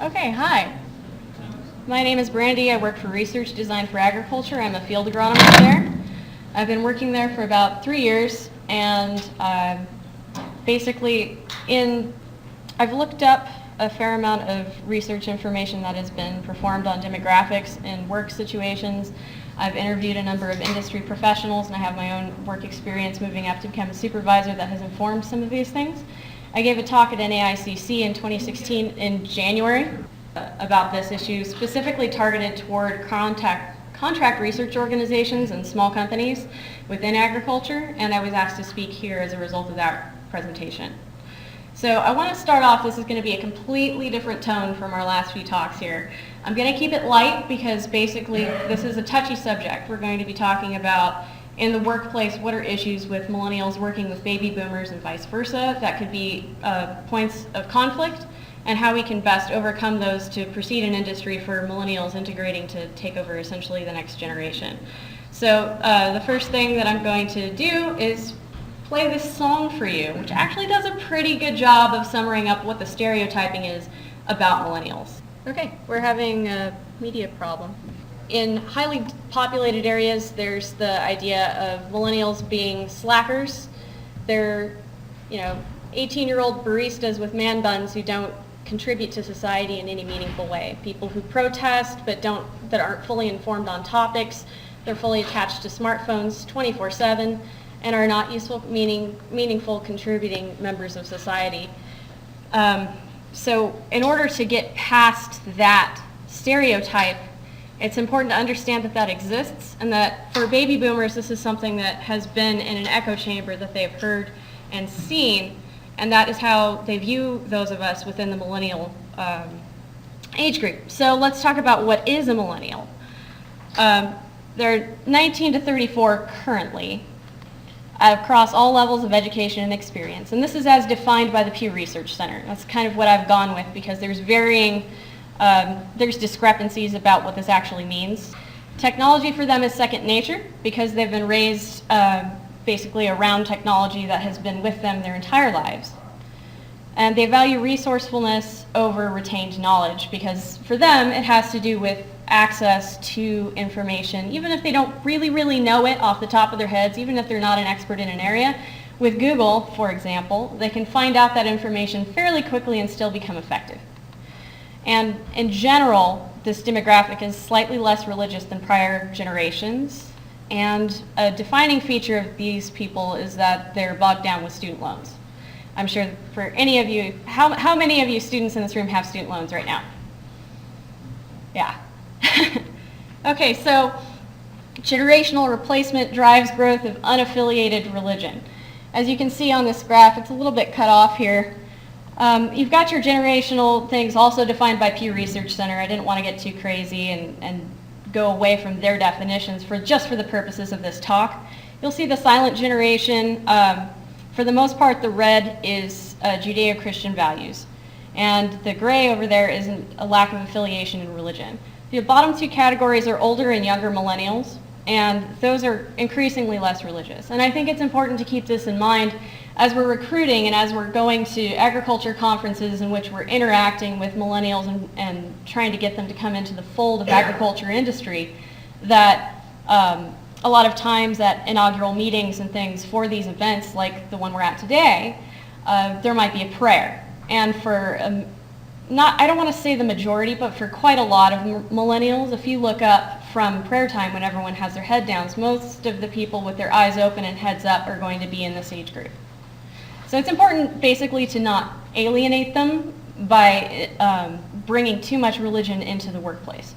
Okay, hi. My name is Brandy. I work for Research Design for Agriculture. I'm a field agronomist there. I've been working there for about 3 years, and basically I've looked up a fair amount of research information that has been performed on demographics in work situations. I've interviewed a number of industry professionals, and I have my own work experience moving up to become a supervisor that has informed some of these things. I gave a talk at NAICC in 2016 in January about this issue, specifically targeted toward contract research organizations and small companies within agriculture, and I was asked to speak here as a result of that presentation. So I want to start off, this is going to be a completely different tone from our last few talks here. I'm going to keep it light because basically this is a touchy subject. We're going to be talking about in the workplace, what are issues with millennials working with baby boomers and vice versa that could be points of conflict, and how we can best overcome those to proceed in industry for millennials integrating to take over essentially the next generation. So the first thing that I'm going to do is play this song for you, which actually does a pretty good job of summing up what the stereotyping is about millennials. Okay, we're having a media problem. In highly populated areas, there's the idea of millennials being slackers. They're, 18-year-old baristas with man buns who don't contribute to society in any meaningful way. People who protest but that aren't fully informed on topics. They're fully attached to smartphones 24/7 and are not useful, meaningful, contributing members of society. So in order to get past that stereotype, it's important to understand that that exists, and that for baby boomers, this is something that has been in an echo chamber that they've heard and seen, and that is how they view those of us within the millennial age group. So let's talk about what is a millennial. They're 19 to 34 currently, across all levels of education and experience, and this is as defined by the Pew Research Center. That's kind of what I've gone with because there's discrepancies about what this actually means. Technology for them is second nature because they've been raised basically around technology that has been with them their entire lives. And they value resourcefulness over retained knowledge because for them it has to do with access to information, even if they don't really know it off the top of their heads, even if they're not an expert in an area. With Google, for example, they can find out that information fairly quickly and still become effective. And in general, this demographic is slightly less religious than prior generations, and a defining feature of these people is that they're bogged down with student loans. I'm sure for any of you, how many of you students in this room have student loans right now? Yeah. Okay, so generational replacement drives growth of unaffiliated religion. As you can see on this graph, it's a little bit cut off here. You've got your generational things also defined by Pew Research Center. I didn't want to get too crazy and go away from their definitions just for the purposes of this talk. You'll see the silent generation. For the most part, the red is Judeo-Christian values. And the gray over there is a lack of affiliation in religion. The bottom two categories are older and younger millennials, and those are increasingly less religious. And I think it's important to keep this in mind as we're recruiting and as we're going to agriculture conferences in which we're interacting with millennials and trying to get them to come into the fold of agriculture industry, that a lot of times at inaugural meetings and things for these events like the one we're at today, there might be a prayer. And for I don't want to say the majority, but for quite a lot of millennials, if you look up from prayer time when everyone has their head down, most of the people with their eyes open and heads up are going to be in this age group. So it's important basically to not alienate them by bringing too much religion into the workplace.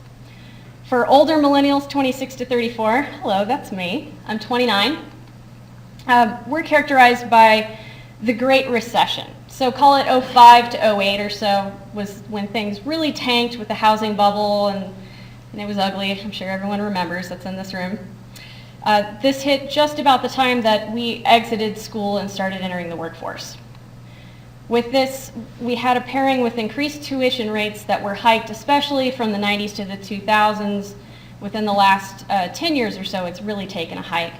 For older millennials, 26 to 34, hello, that's me, I'm 29, we're characterized by the Great Recession. So call it 05 to 08 or so was when things really tanked with the housing bubble, and it was ugly. I'm sure everyone remembers that's in this room. This hit just about the time that we exited school and started entering the workforce. With this, we had a pairing with increased tuition rates that were hiked, especially from the 90s to the 2000s. Within the last 10 years or so, it's really taken a hike.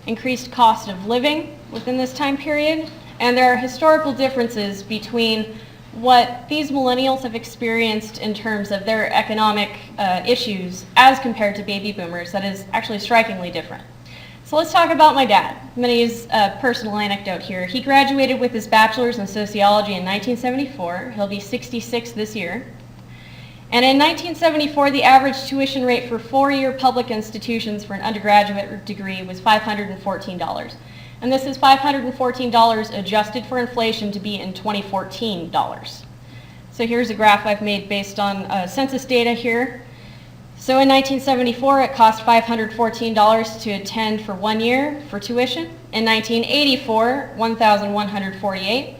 Increased cost of living within this time period, and there are historical differences between what these millennials have experienced in terms of their economic issues as compared to baby boomers that is actually strikingly different. So let's talk about my dad. I'm going to use a personal anecdote here. He graduated with his bachelor's in sociology in 1974. He'll be 66 this year. And in 1974, the average tuition rate for four-year public institutions for an undergraduate degree was $514. And this is $514 adjusted for inflation to be in 2014 dollars. So here's a graph I've made based on census data here. So in 1974, it cost $514 to attend for 1 year for tuition. In 1984, $1,148.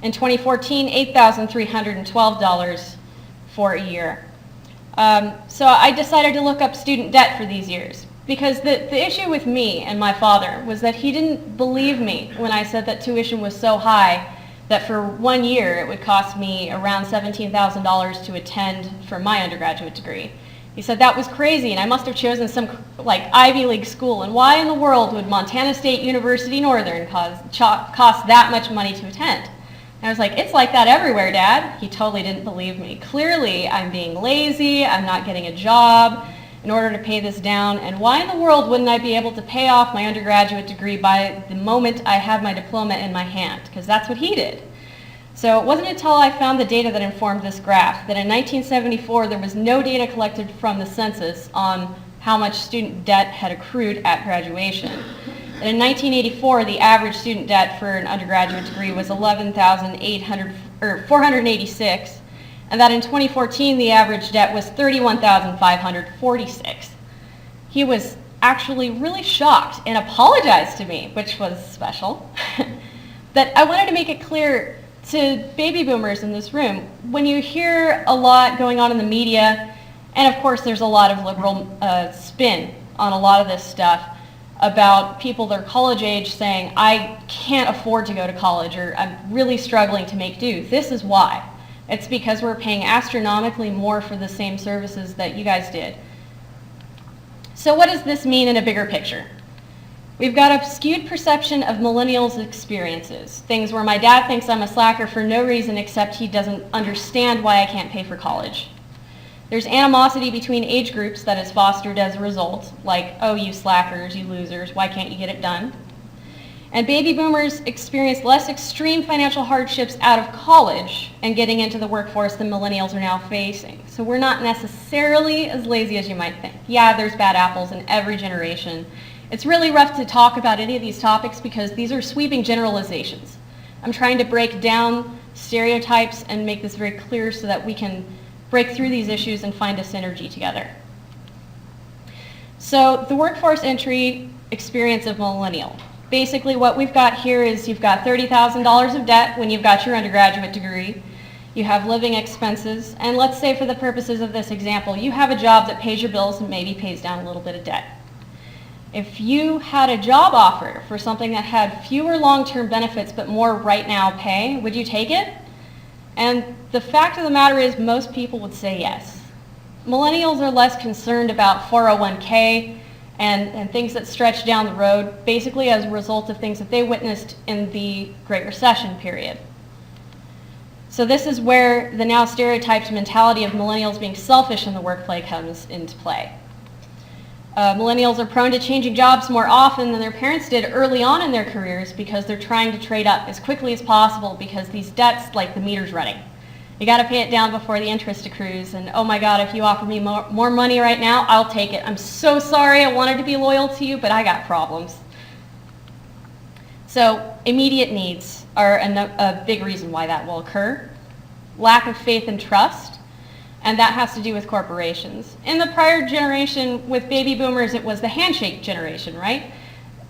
In 2014, $8,312 for a year. So I decided to look up student debt for these years because the issue with me and my father was that he didn't believe me when I said that tuition was so high that for 1 year it would cost me around $17,000 to attend for my undergraduate degree. He said that was crazy and I must have chosen some like Ivy League school, and why in the world would Montana State University Northern cost that much money to attend? And I was like, it's like that everywhere, Dad. He totally didn't believe me. Clearly, I'm being lazy, I'm not getting a job in order to pay this down, and why in the world wouldn't I be able to pay off my undergraduate degree by the moment I have my diploma in my hand? Because that's what he did. So it wasn't until I found the data that informed this graph that in 1974 there was no data collected from the census on how much student debt had accrued at graduation. And in 1984, the average student debt for an undergraduate degree was $11,486, and that in 2014 the average debt was $31,546. He was actually really shocked and apologized to me, which was special. That I wanted to make it clear to baby boomers in this room, when you hear a lot going on in the media, and of course there's a lot of liberal spin on a lot of this stuff about people that are college age saying, I can't afford to go to college, or I'm really struggling to make do. This is why. It's because we're paying astronomically more for the same services that you guys did. So what does this mean in a bigger picture? We've got a skewed perception of millennials' experiences, things where my dad thinks I'm a slacker for no reason except he doesn't understand why I can't pay for college. There's animosity between age groups that is fostered as a result, like, oh, you slackers, you losers, why can't you get it done? And baby boomers experience less extreme financial hardships out of college and getting into the workforce than millennials are now facing. So we're not necessarily as lazy as you might think. Yeah, there's bad apples in every generation. It's really rough to talk about any of these topics because these are sweeping generalizations. I'm trying to break down stereotypes and make this very clear so that we can break through these issues and find a synergy together. So the workforce entry experience of millennial. Basically what we've got here is you've got $30,000 of debt when you've got your undergraduate degree. You have living expenses, and let's say for the purposes of this example, you have a job that pays your bills and maybe pays down a little bit of debt. If you had a job offer for something that had fewer long-term benefits but more right now pay, would you take it? And the fact of the matter is most people would say yes. Millennials are less concerned about 401k and things that stretch down the road, basically as a result of things that they witnessed in the Great Recession period. So this is where the now stereotyped mentality of millennials being selfish in the workplace comes into play. Millennials are prone to changing jobs more often than their parents did early on in their careers because they're trying to trade up as quickly as possible because these debts, like the meter's running. You got to pay it down before the interest accrues, and oh my God, if you offer me more money right now, I'll take it. I'm so sorry, I wanted to be loyal to you, but I got problems. So immediate needs are a big reason why that will occur. Lack of faith and trust. And that has to do with corporations. In the prior generation with baby boomers, it was the handshake generation, right?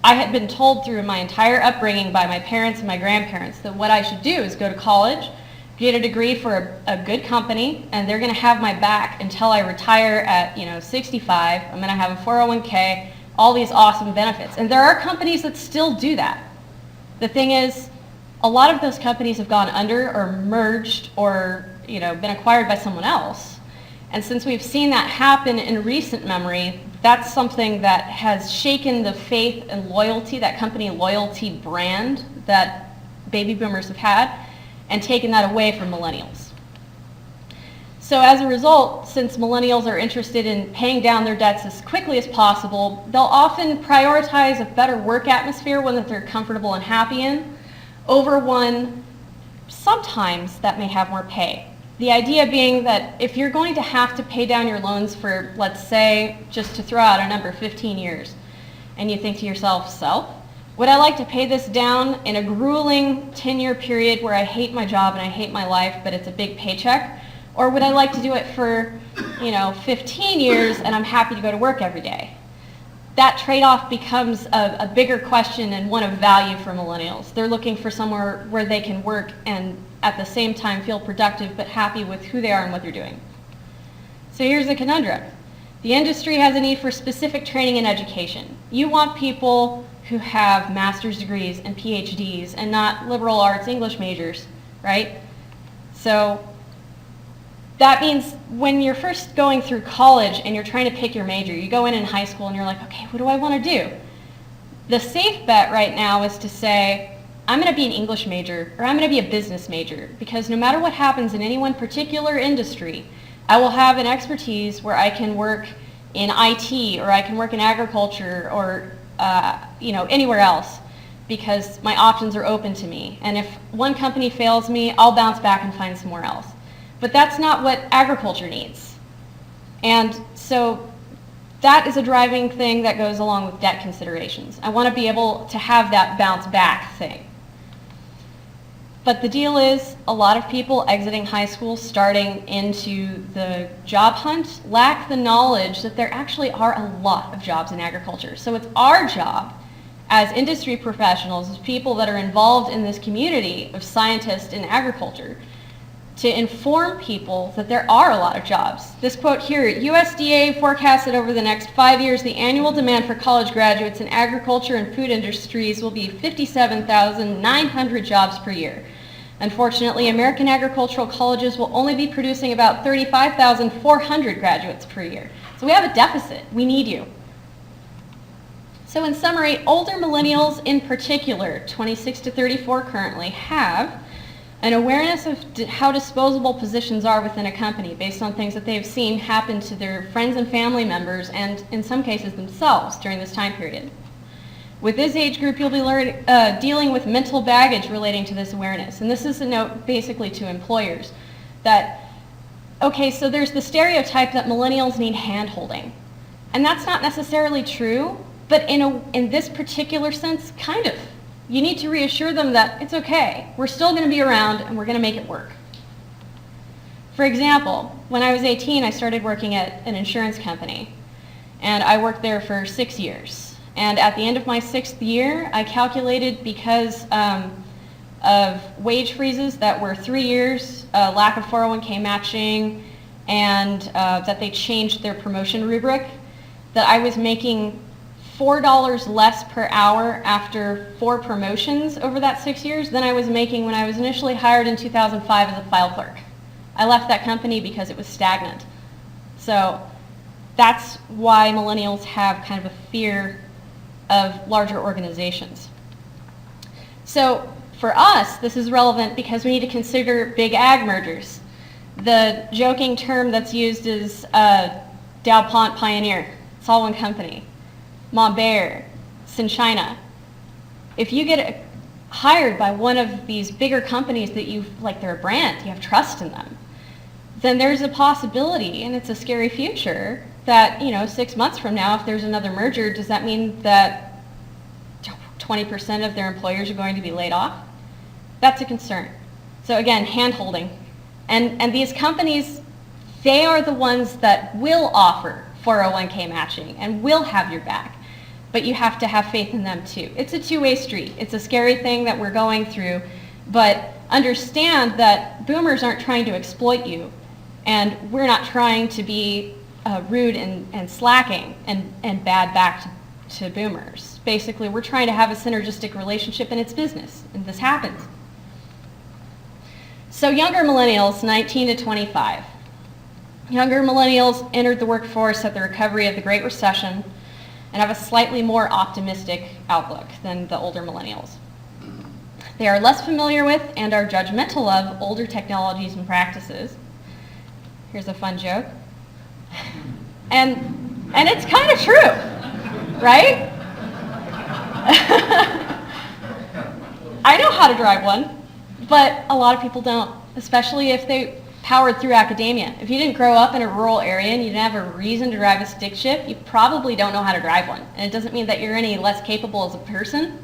I had been told through my entire upbringing by my parents and my grandparents that what I should do is go to college, get a degree for a good company, and they're going to have my back until I retire at 65. I'm going to have a 401k, all these awesome benefits. And there are companies that still do that. The thing is, a lot of those companies have gone under or merged or been acquired by someone else. And since we've seen that happen in recent memory, that's something that has shaken the faith and loyalty, that company loyalty brand that baby boomers have had. and taken that away from millennials. So as a result, since millennials are interested in paying down their debts as quickly as possible, they'll often prioritize a better work atmosphere, one that they're comfortable and happy in, over one sometimes that may have more pay. The idea being that if you're going to have to pay down your loans for, let's say, just to throw out a number, 15 years, and you think to yourself, so, would I like to pay this down in a grueling 10-year period where I hate my job and I hate my life, but it's a big paycheck? Or would I like to do it for, 15 years and I'm happy to go to work every day? That trade-off becomes a bigger question and one of value for millennials. They're looking for somewhere where they can work and at the same time feel productive but happy with who they are and what they're doing. So here's the conundrum. The industry has a need for specific training and education. You want people who have master's degrees and PhDs and not liberal arts English majors, right? So that means when you're first going through college and you're trying to pick your major, you go in high school and you're like, okay, what do I want to do? The safe bet right now is to say, I'm going to be an English major or I'm going to be a business major, because no matter what happens in any one particular industry, I will have an expertise where I can work in IT or I can work in agriculture or anywhere else, because my options are open to me. And if one company fails me, I'll bounce back and find somewhere else. But that's not what agriculture needs. And so that is a driving thing that goes along with debt considerations. I want to be able to have that bounce back thing. But the deal is, a lot of people exiting high school, starting into the job hunt, lack the knowledge that there actually are a lot of jobs in agriculture. So it's our job as industry professionals, as people that are involved in this community of scientists in agriculture, to inform people that there are a lot of jobs. This quote here, USDA forecasts that over the next 5 years, the annual demand for college graduates in agriculture and food industries will be 57,900 jobs per year. Unfortunately, American agricultural colleges will only be producing about 35,400 graduates per year. So we have a deficit. We need you. So in summary, older millennials in particular, 26 to 34 currently, have an awareness of how disposable positions are within a company based on things that they've seen happen to their friends and family members and in some cases themselves during this time period. With this age group, you'll be dealing with mental baggage relating to this awareness. And this is a note basically to employers that, okay, so there's the stereotype that millennials need hand-holding. And that's not necessarily true, but in this particular sense, kind of. You need to reassure them that it's okay. We're still going to be around and we're going to make it work. For example, when I was 18, I started working at an insurance company. And I worked there for 6 years. And at the end of my 6th year, I calculated, because of wage freezes that were 3 years, lack of 401k matching, and that they changed their promotion rubric, that I was making $4 less per hour after 4 promotions over that 6 years than I was making when I was initially hired in 2005 as a file clerk. I left that company because it was stagnant. So that's why millennials have kind of a fear of larger organizations. So for us, this is relevant because we need to consider big ag mergers. The joking term that's used is DowPont Pioneer. It's all one company. Monbear, Synchina. If you get hired by one of these bigger companies that they're a brand, you have trust in them, then there's a possibility, and it's a scary future, that 6 months from now, if there's another merger, does that mean that 20% of their employers are going to be laid off? That's a concern. So again, hand-holding. And these companies, they are the ones that will offer 401k matching and will have your back. But you have to have faith in them too. It's a two-way street. It's a scary thing that we're going through, but understand that boomers aren't trying to exploit you, and we're not trying to be rude and slacking and bad back to boomers. Basically, we're trying to have a synergistic relationship, and it's business, and this happens. So younger millennials, 19 to 25. Younger millennials entered the workforce at the recovery of the Great Recession and have a slightly more optimistic outlook than the older millennials. They are less familiar with and are judgmental of older technologies and practices. Here's a fun joke. And it's kind of true, right? I know how to drive one, but a lot of people don't, especially if they powered through academia. If you didn't grow up in a rural area and you didn't have a reason to drive a stick shift, you probably don't know how to drive one. And it doesn't mean that you're any less capable as a person,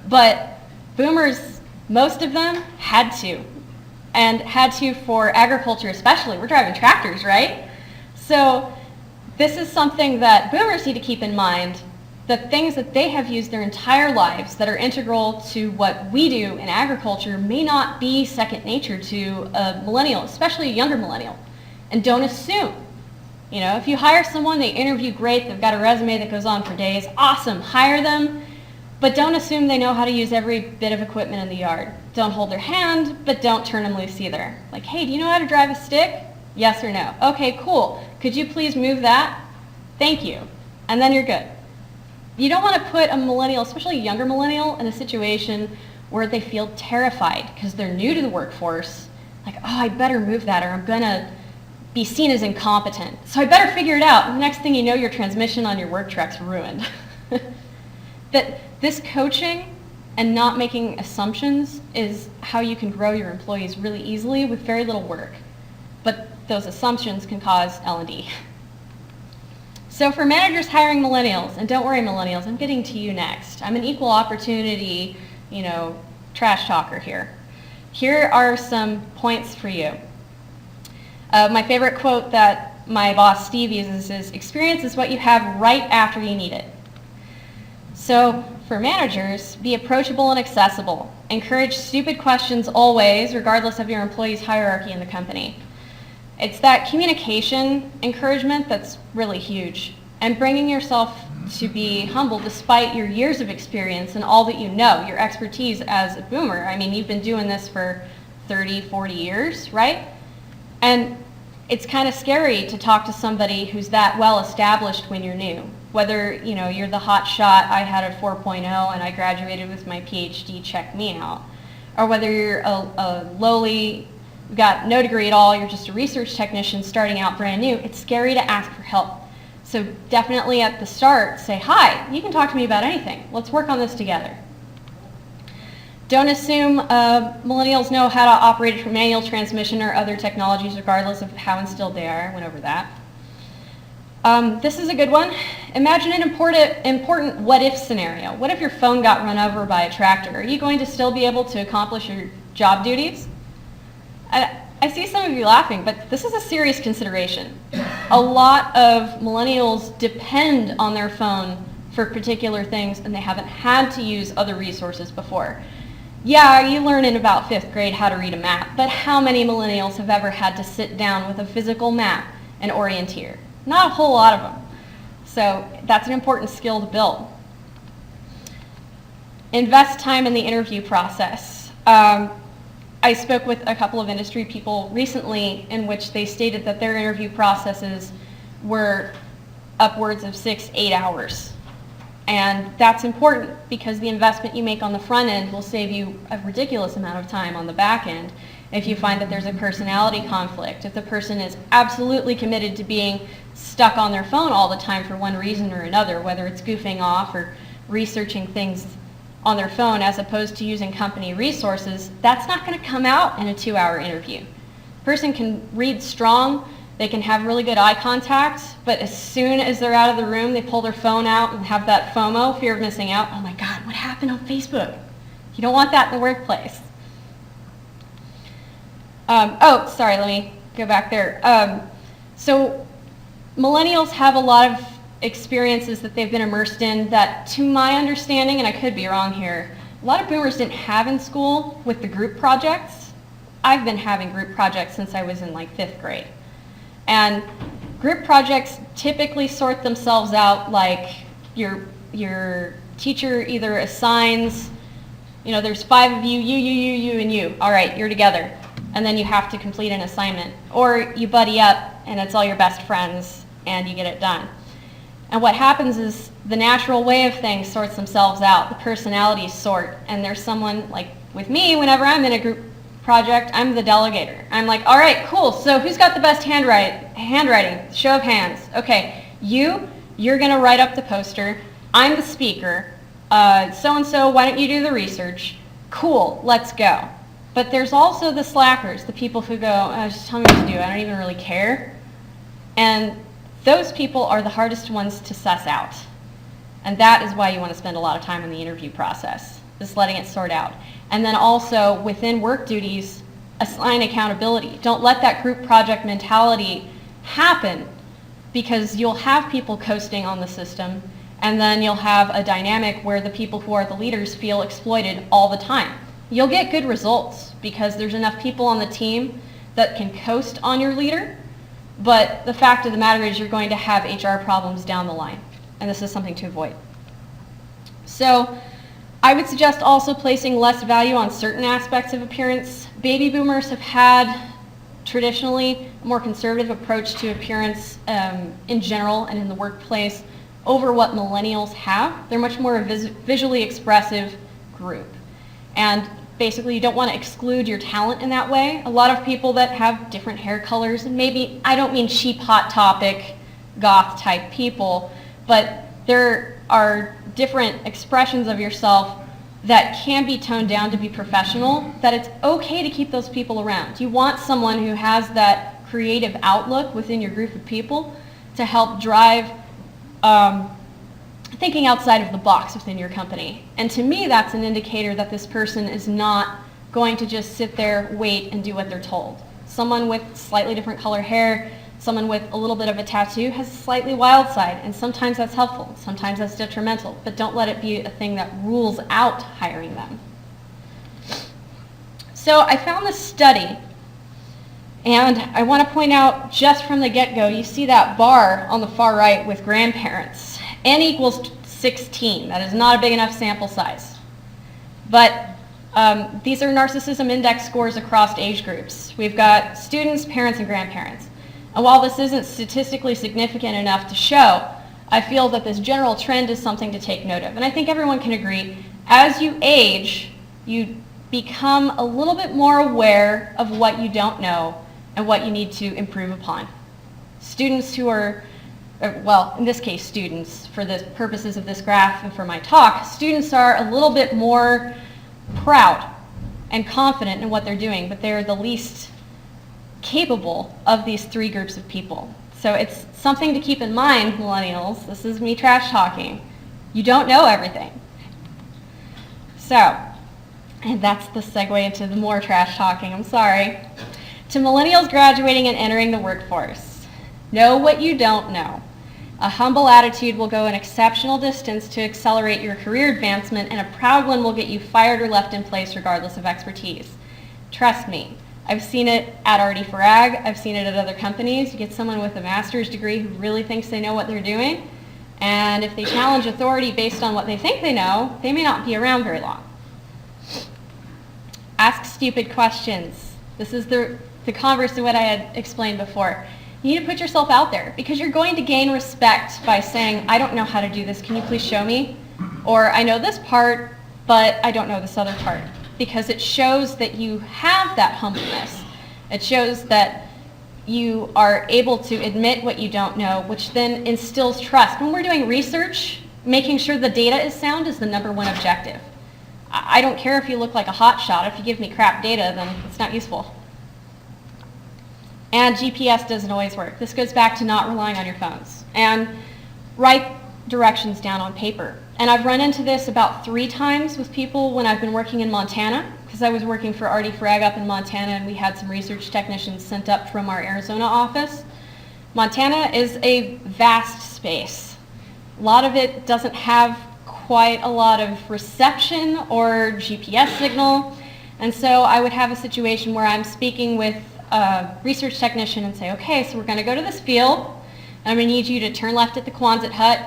but boomers, most of them had to, and had to for agriculture especially. We're driving tractors, right? So this is something that boomers need to keep in mind. The things that they have used their entire lives that are integral to what we do in agriculture may not be second nature to a millennial, especially a younger millennial. And don't assume. You know, if you hire someone, they interview great, they've got a resume that goes on for days, awesome, hire them. But don't assume they know how to use every bit of equipment in the yard. Don't hold their hand, but don't turn them loose either. Like, hey, do you know how to drive a stick? Yes or no? Okay, cool. Could you please move that? Thank you. And then you're good. You don't want to put a millennial, especially a younger millennial, in a situation where they feel terrified because they're new to the workforce. Like, oh, I better move that or I'm going to be seen as incompetent. So I better figure it out. And the next thing you know, your transmission on your work truck's ruined. That this coaching and not making assumptions is how you can grow your employees really easily with very little work. But those assumptions can cause L&D. So for managers hiring millennials, and don't worry millennials, I'm getting to you next. I'm an equal opportunity, trash talker here. Here are some points for you. My favorite quote that my boss Steve uses is, experience is what you have right after you need it. So for managers, be approachable and accessible. Encourage stupid questions always, regardless of your employee's hierarchy in the company. It's that communication encouragement that's really huge, and bringing yourself to be humble despite your years of experience and all that you know, your expertise as a boomer. I mean, you've been doing this for 30, 40 years, right? And it's kind of scary to talk to somebody who's that well established when you're new. Whether, you're the hot shot, I had a 4.0 and I graduated with my PhD, check me out. Or whether you're a lowly, got no degree at all, you're just a research technician starting out brand new, it's scary to ask for help. So definitely at the start, say, hi, you can talk to me about anything. Let's work on this together. Don't assume millennials know how to operate a manual transmission or other technologies regardless of how instilled they are. I went over that. This is a good one. Imagine an important what-if scenario. What if your phone got run over by a tractor? Are you going to still be able to accomplish your job duties? I see some of you laughing, but this is a serious consideration. A lot of millennials depend on their phone for particular things, and they haven't had to use other resources before. Yeah, you learn in about 5th grade how to read a map, but how many millennials have ever had to sit down with a physical map and orienteer? Not a whole lot of them. So that's an important skill to build. Invest time in the interview process. I spoke with a couple of industry people recently in which they stated that their interview processes were upwards of 6-8 hours. And that's important because the investment you make on the front end will save you a ridiculous amount of time on the back end if you find that there's a personality conflict. If the person is absolutely committed to being stuck on their phone all the time for one reason or another, whether it's goofing off or researching things on their phone as opposed to using company resources, that's not going to come out in a 2-hour interview. A person can read strong, they can have really good eye contact, but as soon as they're out of the room, they pull their phone out and have that FOMO, fear of missing out. Oh my God, what happened on Facebook? You don't want that in the workplace. Sorry, let me go back there. So millennials have a lot of experiences that they've been immersed in that, to my understanding, and I could be wrong here, a lot of boomers didn't have in school with the group projects. I've been having group projects since I was in 5th grade. And group projects typically sort themselves out like your teacher either assigns, there's 5 of you, you, and you. All right, you're together. And then you have to complete an assignment. Or you buddy up and it's all your best friends and you get it done. And what happens is the natural way of things sorts themselves out. The personalities sort. And there's someone, like With me, whenever I'm in a group project, I'm the delegator. I'm like, all right, cool, so who's got the best handwriting? Show of hands. Okay, you're going to write up the poster. I'm the speaker. So-and-so, why don't you do the research? Cool, let's go. But there's also the slackers, the people who go, just tell me what to do, I don't even really care. And those people are the hardest ones to suss out. And that is why you want to spend a lot of time in the interview process, just letting it sort out. And then also, within work duties, assign accountability. Don't let that group project mentality happen, because you'll have people coasting on the system, and then you'll have a dynamic where the people who are the leaders feel exploited all the time. You'll get good results because there's enough people on the team that can coast on your leader, but the fact of the matter is you're going to have HR problems down the line, and this is something to avoid. So I would suggest also placing less value on certain aspects of appearance. Baby boomers have had traditionally a more conservative approach to appearance in general and in the workplace over what millennials have. They're much more a visually expressive group. And basically you don't want to exclude your talent in that way. A lot of people that have different hair colors, and maybe, I don't mean cheap Hot Topic goth type people, but there are different expressions of yourself that can be toned down to be professional, that it's okay to keep those people around. You want someone who has that creative outlook within your group of people to help drive thinking outside of the box within your company. And to me, that's an indicator that this person is not going to just sit there, wait, and do what they're told. Someone with slightly different color hair, someone with a little bit of a tattoo has a slightly wild side, and sometimes that's helpful, sometimes that's detrimental, but don't let it be a thing that rules out hiring them. So I found this study, and I want to point out just from the get-go, you see that bar on the far right with grandparents. N equals 16. That is not a big enough sample size. But these are narcissism index scores across age groups. We've got students, parents, and grandparents. And while this isn't statistically significant enough to show, I feel that this general trend is something to take note of. And I think everyone can agree, as you age, you become a little bit more aware of what you don't know and what you need to improve upon. Students who are, well, in this case, students, for the purposes of this graph and for my talk, students are a little bit more proud and confident in what they're doing, but they're the least capable of these three groups of people. So it's something to keep in mind, millennials. This is me trash talking. You don't know everything. So, and that's the segue into the more trash talking, I'm sorry. To millennials graduating and entering the workforce, know what you don't know. A humble attitude will go an exceptional distance to accelerate your career advancement, and a proud one will get you fired or left in place regardless of expertise. Trust me, I've seen it at RD4Ag, I've seen it at other companies. You get someone with a master's degree who really thinks they know what they're doing, and if they challenge authority based on what they think they know, they may not be around very long. Ask stupid questions. This is the converse to what I had explained before. You need to put yourself out there, because you're going to gain respect by saying, I don't know how to do this, can you please show me? Or I know this part, but I don't know this other part. Because it shows that you have that humbleness. It shows that you are able to admit what you don't know, which then instills trust. When we're doing research, making sure the data is sound is the #1 objective. I don't care if you look like a hotshot. If you give me crap data, then it's not useful. And GPS doesn't always work. This goes back to not relying on your phones. And write directions down on paper. And I've run into this about 3 times with people when I've been working in Montana, because I was working for RD4Ag up in Montana, and we had some research technicians sent up from our Arizona office. Montana is a vast space. A lot of it doesn't have quite a lot of reception or GPS signal. And so I would have a situation where I'm speaking with a research technician and say, okay, so we're going to go to this field, and I'm going to need you to turn left at the Quonset hut,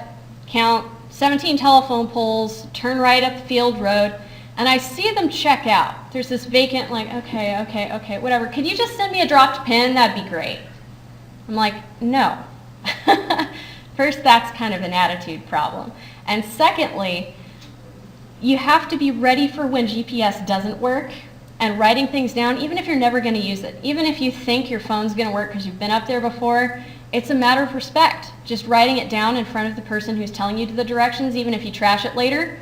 count 17 telephone poles, turn right up the field road, and I see them check out. There's this vacant, like, okay, whatever. Could you just send me a dropped pin? That'd be great. I'm like, no. First, that's kind of an attitude problem. And secondly, you have to be ready for when GPS doesn't work, and writing things down, even if you're never going to use it, even if you think your phone's going to work because you've been up there before, it's a matter of respect. Just writing it down in front of the person who's telling you the directions, even if you trash it later,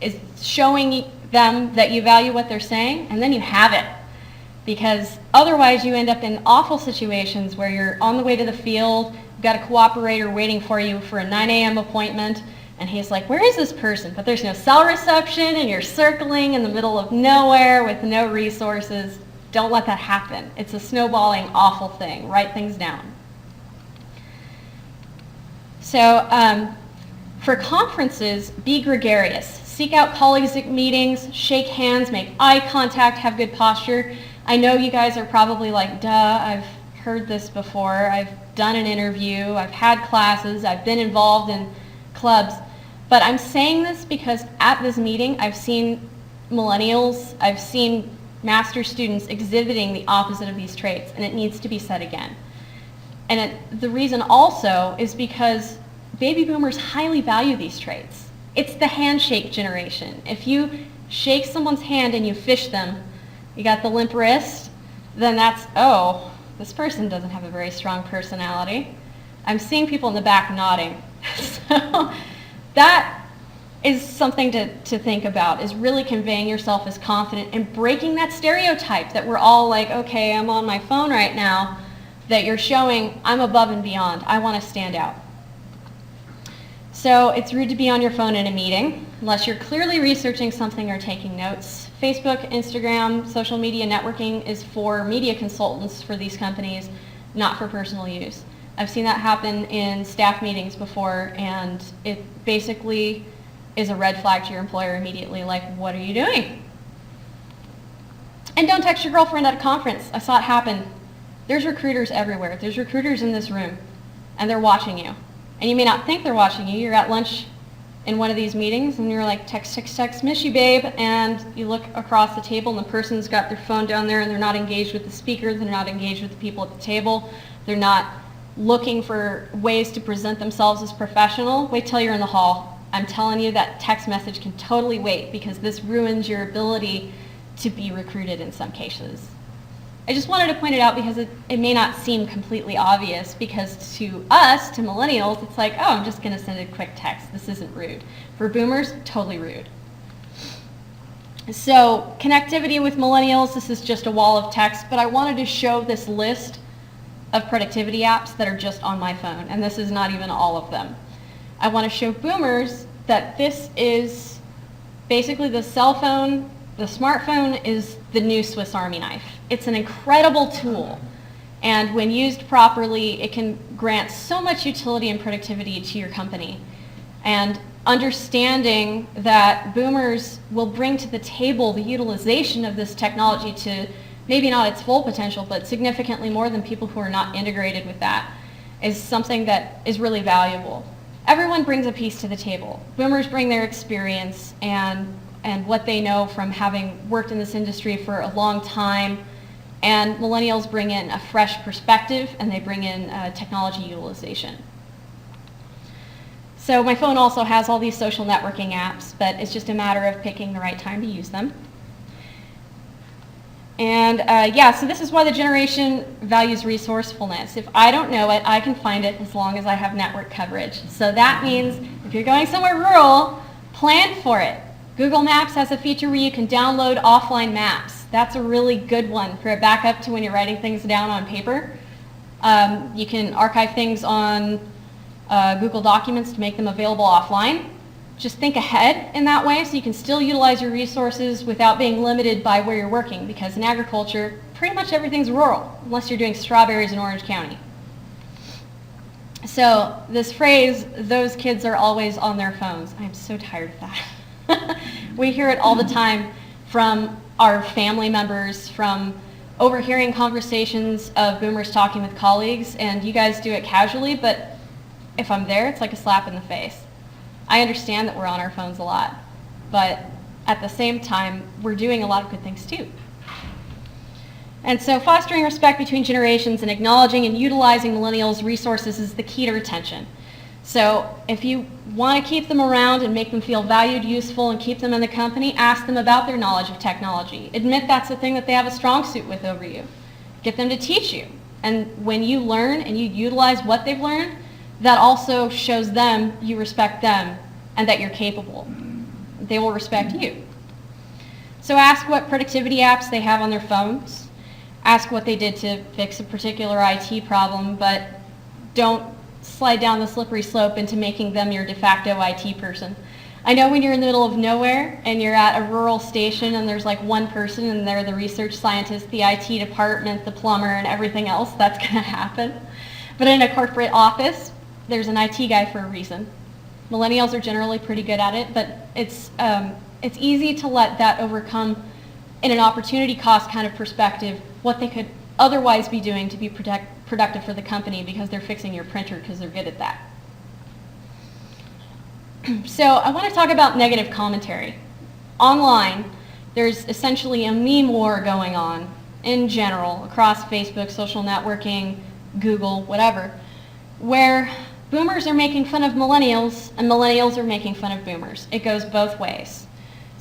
is showing them that you value what they're saying, and then you have it. Because otherwise you end up in awful situations where you're on the way to the field, you've got a cooperator waiting for you for a 9 a.m. appointment, and he's like, where is this person? But there's no cell reception, and you're circling in the middle of nowhere with no resources. Don't let that happen. It's a snowballing, awful thing. Write things down. So for conferences, be gregarious. Seek out colleagues at meetings, shake hands, make eye contact, have good posture. I know you guys are probably like, duh, I've heard this before. I've done an interview. I've had classes. I've been involved in clubs. But I'm saying this because at this meeting, I've seen millennials, I've seen master students exhibiting the opposite of these traits, and it needs to be said again. And the reason also is because baby boomers highly value these traits. It's the handshake generation. If you shake someone's hand and you fish them, you got the limp wrist, then that's, oh, this person doesn't have a very strong personality. I'm seeing people in the back nodding. So that is something to think about, is really conveying yourself as confident and breaking that stereotype that we're all like, okay, I'm on my phone right now, that you're showing I'm above and beyond. I want to stand out. So it's rude to be on your phone in a meeting unless you're clearly researching something or taking notes. Facebook, Instagram, social media networking is for media consultants for these companies, not for personal use. I've seen that happen in staff meetings before, and it basically is a red flag to your employer immediately, like, what are you doing? And don't text your girlfriend at a conference. I saw it happen. There's recruiters everywhere. There's recruiters in this room, and they're watching you. And you may not think they're watching you. You're at lunch in one of these meetings, and you're like, text, text, text, miss you, babe. And you look across the table, and the person's got their phone down there, and they're not engaged with the speaker. They're not engaged with the people at the table. They're not looking for ways to present themselves as professional. Wait till you're in the hall. I'm telling you, that text message can totally wait, because this ruins your ability to be recruited in some cases. I just wanted to point it out because it may not seem completely obvious, because to us, to millennials, it's like, oh, I'm just going to send a quick text. This isn't rude. For boomers, totally rude. So connectivity with millennials, this is just a wall of text, but I wanted to show this list of productivity apps that are just on my phone, and this is not even all of them. I want to show boomers that this is basically the cell phone. The smartphone is the new Swiss Army knife. It's an incredible tool, and when used properly, it can grant so much utility and productivity to your company. And understanding that boomers will bring to the table the utilization of this technology to maybe not its full potential, but significantly more than people who are not integrated with that, is something that is really valuable. Everyone brings a piece to the table. Boomers bring their experience and what they know from having worked in this industry for a long time, and millennials bring in a fresh perspective, and they bring in technology utilization. So my phone also has all these social networking apps, but it's just a matter of picking the right time to use them. And yeah, so this is why the generation values resourcefulness. If I don't know it, I can find it as long as I have network coverage. So that means if you're going somewhere rural, plan for it. Google Maps has a feature where you can download offline maps. That's a really good one for a backup to when you're writing things down on paper. You can archive things on Google Documents to make them available offline. Just think ahead in that way so you can still utilize your resources without being limited by where you're working, because in agriculture, pretty much everything's rural, unless you're doing strawberries in Orange County. So this phrase, those kids are always on their phones, I'm so tired of that. We hear it all the time from our family members, from overhearing conversations of boomers talking with colleagues, and you guys do it casually, but if I'm there, it's like a slap in the face. I understand that we're on our phones a lot, but at the same time, we're doing a lot of good things too. And so fostering respect between generations and acknowledging and utilizing millennials' resources is the key to retention. So if you want to keep them around and make them feel valued, useful, and keep them in the company, ask them about their knowledge of technology. Admit that's the thing that they have a strong suit with over you. Get them to teach you. And when you learn and you utilize what they've learned, that also shows them you respect them and that you're capable. They will respect you. So ask what productivity apps they have on their phones. Ask what they did to fix a particular IT problem, but don't slide down the slippery slope into making them your de facto IT person. I know when you're in the middle of nowhere and you're at a rural station and there's like one person and they're the research scientist, the IT department, the plumber, and everything else, that's going to happen. But in a corporate office, there's an IT guy for a reason. Millennials are generally pretty good at it, but it's easy to let that overcome in an opportunity cost kind of perspective what they could otherwise be doing to be productive for the company because they're fixing your printer because they're good at that. So I want to talk about negative commentary. Online, there's essentially a meme war going on in general across Facebook, social networking, Google, whatever, where boomers are making fun of millennials and millennials are making fun of boomers. It goes both ways.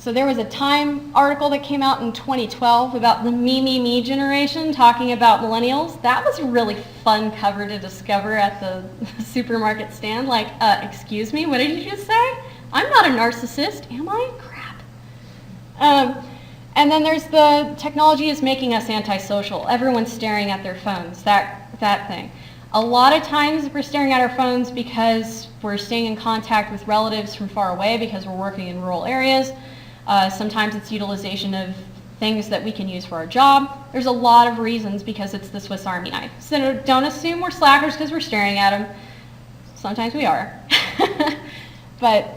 So there was a Time article that came out in 2012 about the me generation talking about millennials. That was a really fun cover to discover at the supermarket stand. Like, excuse me, what did you just say? I'm not a narcissist, am I? Crap. And then there's the technology is making us antisocial. Everyone's staring at their phones, that thing. A lot of times we're staring at our phones because we're staying in contact with relatives from far away because we're working in rural areas. Sometimes it's utilization of things that we can use for our job. There's a lot of reasons because it's the Swiss Army knife. So don't assume we're slackers because we're staring at them. Sometimes we are. But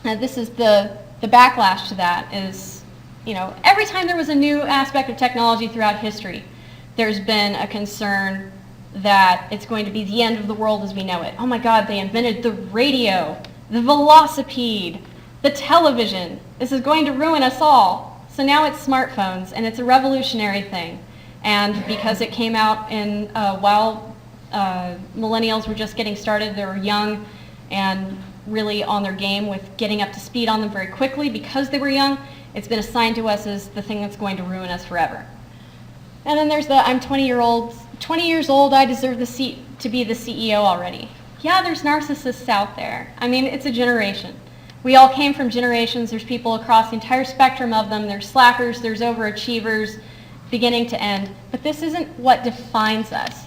this is the backlash to that is, every time there was a new aspect of technology throughout history, there's been a concern that it's going to be the end of the world as we know it. Oh my God, they invented the radio, the velocipede, the television. This is going to ruin us all. So now it's smartphones, and it's a revolutionary thing. And because it came out in while millennials were just getting started, they were young and really on their game with getting up to speed on them very quickly because they were young, it's been assigned to us as the thing that's going to ruin us forever. And then there's the I'm 20 years old, I deserve the seat to be the CEO already. Yeah, there's narcissists out there. I mean, it's a generation. We all came from generations. There's people across the entire spectrum of them. There's slackers, there's overachievers, beginning to end. But this isn't what defines us.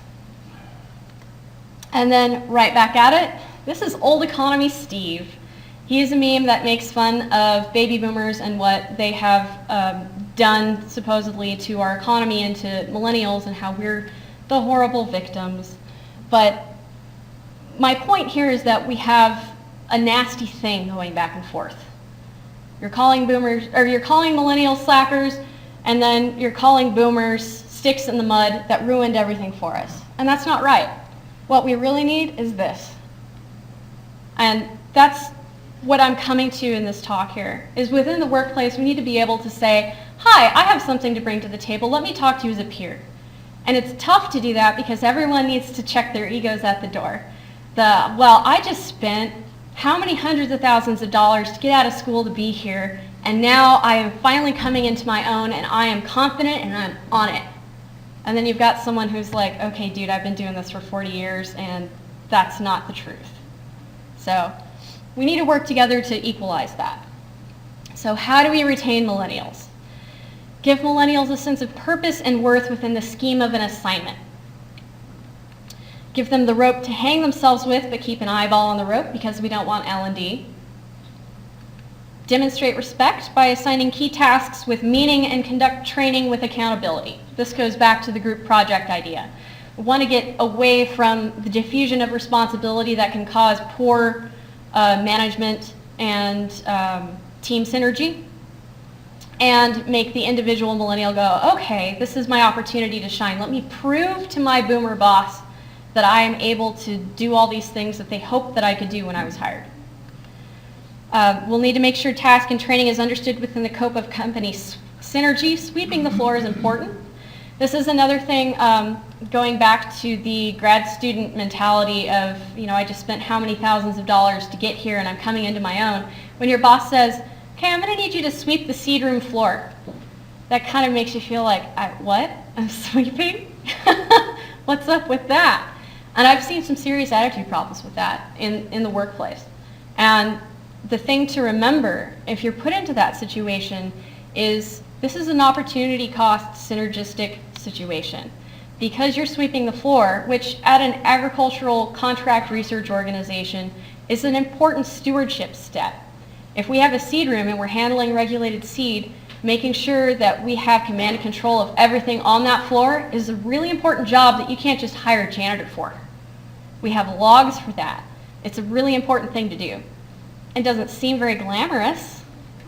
And then right back at it, this is old economy Steve. He is a meme that makes fun of baby boomers and what they have done supposedly to our economy and to millennials and how we're the horrible victims. But my point here is that we have a nasty thing going back and forth. You're calling millennials slackers, and then you're calling boomers sticks in the mud that ruined everything for us. And that's not right. What we really need is this. And that's what I'm coming to in this talk here, is within the workplace we need to be able to say, hi, I have something to bring to the table, let me talk to you as a peer. And it's tough to do that because everyone needs to check their egos at the door. Well, I just spent how many hundreds of thousands of dollars to get out of school to be here, and now I am finally coming into my own and I am confident and I'm on it. And then you've got someone who's like, okay, dude, I've been doing this for 40 years and that's not the truth. So we need to work together to equalize that. So how do we retain millennials? Give millennials a sense of purpose and worth within the scheme of an assignment. Give them the rope to hang themselves with, but keep an eyeball on the rope because we don't want L&D. Demonstrate respect by assigning key tasks with meaning and conduct training with accountability. This goes back to the group project idea. We want to get away from the diffusion of responsibility that can cause poor management and team synergy, and make the individual millennial go, okay, this is my opportunity to shine. Let me prove to my boomer boss that I am able to do all these things that they hoped that I could do when I was hired. We'll need to make sure task and training is understood within the scope of company synergy. Sweeping the floor is important. This is another thing, going back to the grad student mentality of, I just spent how many thousands of dollars to get here and I'm coming into my own. When your boss says, okay, I'm going to need you to sweep the seed room floor, that kind of makes you feel like, what? I'm sweeping? What's up with that? And I've seen some serious attitude problems with that in the workplace. And the thing to remember, if you're put into that situation, is this is an opportunity cost synergistic situation. Because you're sweeping the floor, which at an agricultural contract research organization is an important stewardship step. If we have a seed room and we're handling regulated seed, making sure that we have command and control of everything on that floor is a really important job that you can't just hire a janitor for. We have logs for that. It's a really important thing to do. It doesn't seem very glamorous,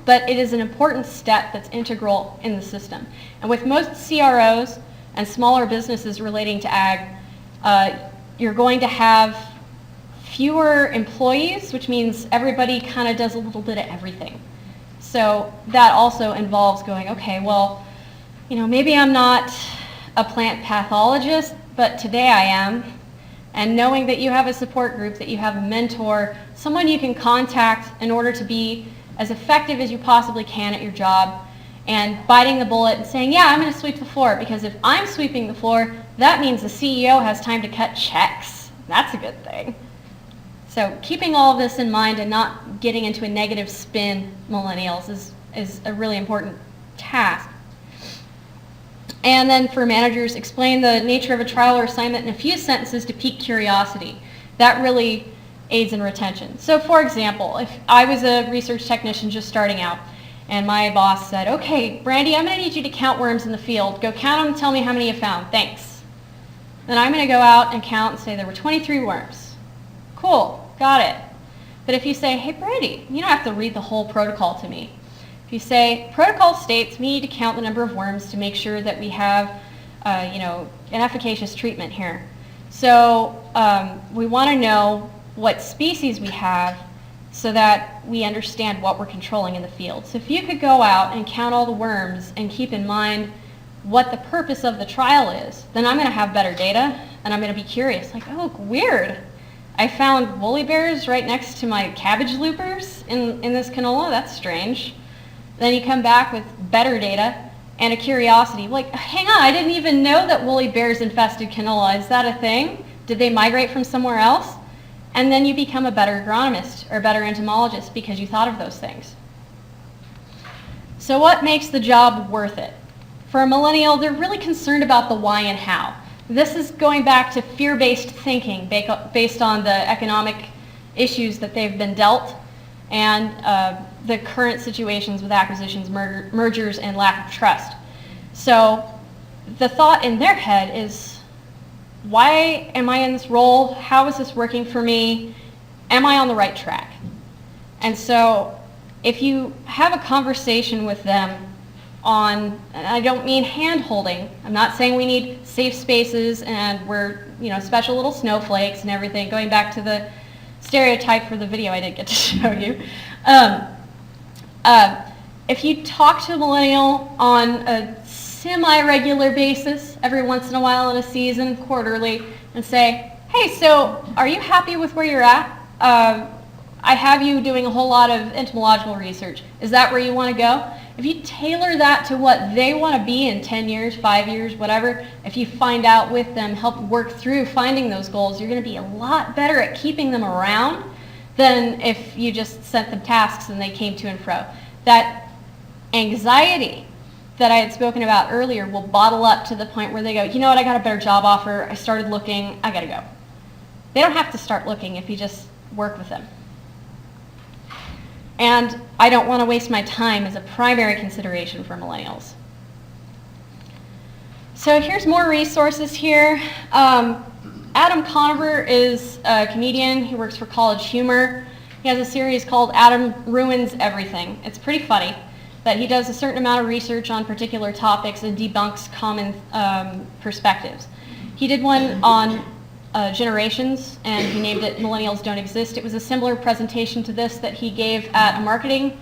but it is an important step that's integral in the system. And with most CROs and smaller businesses relating to ag, you're going to have fewer employees, which means everybody kind of does a little bit of everything. So that also involves going, okay, well, maybe I'm not a plant pathologist, but today I am. And knowing that you have a support group, that you have a mentor, someone you can contact in order to be as effective as you possibly can at your job, and biting the bullet and saying, yeah, I'm going to sweep the floor, because if I'm sweeping the floor, that means the CEO has time to cut checks. That's a good thing. So keeping all of this in mind and not getting into a negative spin, millennials, is a really important task. And then for managers, explain the nature of a trial or assignment in a few sentences to pique curiosity. That really aids in retention. So for example, if I was a research technician just starting out, and my boss said, okay, Brandy, I'm going to need you to count worms in the field. Go count them and tell me how many you found. Thanks. Then I'm going to go out and count and say there were 23 worms. Cool, got it. But if you say, hey, Brandy, you don't have to read the whole protocol to me. If you say, protocol states we need to count the number of worms to make sure that we have, an efficacious treatment here. So we want to know what species we have so that we understand what we're controlling in the field. So if you could go out and count all the worms and keep in mind what the purpose of the trial is, then I'm going to have better data, and I'm going to be curious, like, oh, weird. I found woolly bears right next to my cabbage loopers in this canola. That's strange. Then you come back with better data and a curiosity. Like, hang on, I didn't even know that woolly bears infested canola. Is that a thing? Did they migrate from somewhere else? And then you become a better agronomist or a better entomologist because you thought of those things. So what makes the job worth it? For a millennial, they're really concerned about the why and how. This is going back to fear-based thinking based on the economic issues that they've been dealt and the current situations with acquisitions, mergers, and lack of trust. So the thought in their head is, why am I in this role? How is this working for me? Am I on the right track? And so if you have a conversation with them on, and I don't mean hand-holding, I'm not saying we need safe spaces and we're, special little snowflakes and everything, going back to the stereotype for the video I didn't get to show you. If you talk to a millennial on a semi-regular basis, every once in a while in a season, quarterly, and say, hey, so are you happy with where you're at? I have you doing a whole lot of entomological research. Is that where you want to go? If you tailor that to what they want to be in 10 years, 5 years, whatever, if you find out with them, help work through finding those goals, you're going to be a lot better at keeping them around than if you just sent them tasks and they came to and fro. That anxiety that I had spoken about earlier will bottle up to the point where they go, you know what, I got a better job offer, I started looking, I got to go. They don't have to start looking if you just work with them. And I don't want to waste my time as a primary consideration for millennials. So here's more resources here. Adam Conover is a comedian. He works for College Humor. He has a series called Adam Ruins Everything. It's pretty funny that he does a certain amount of research on particular topics and debunks common perspectives. He did one on generations, and he named it Millennials Don't Exist. It was a similar presentation to this that he gave at a marketing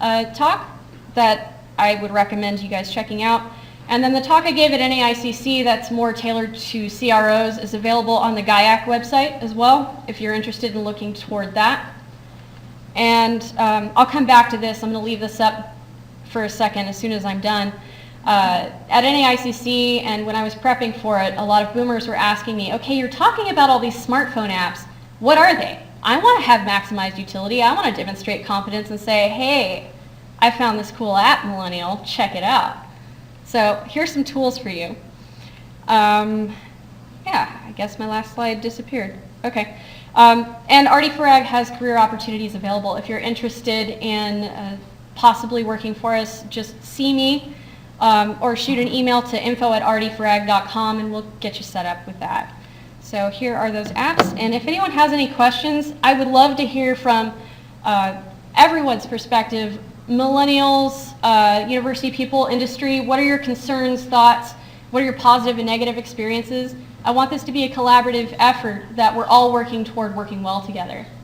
talk that I would recommend you guys checking out. And then the talk I gave at NAICC that's more tailored to CROs is available on the GAIAC website as well, if you're interested in looking toward that. And I'll come back to this. I'm going to leave this up for a second as soon as I'm done. At NAICC and when I was prepping for it, a lot of boomers were asking me, okay, you're talking about all these smartphone apps. What are they? I want to have maximized utility. I want to demonstrate competence and say, hey, I found this cool app, millennial. Check it out. So here's some tools for you. Yeah, I guess my last slide disappeared. Okay. And RD4Ag has career opportunities available. If you're interested in possibly working for us, just see me or shoot an email to info@rd4ag.com and we'll get you set up with that. So here are those apps. And if anyone has any questions, I would love to hear from everyone's perspective. Millennials, university people, industry, what are your concerns, thoughts? What are your positive and negative experiences? I want this to be a collaborative effort that we're all working toward working well together.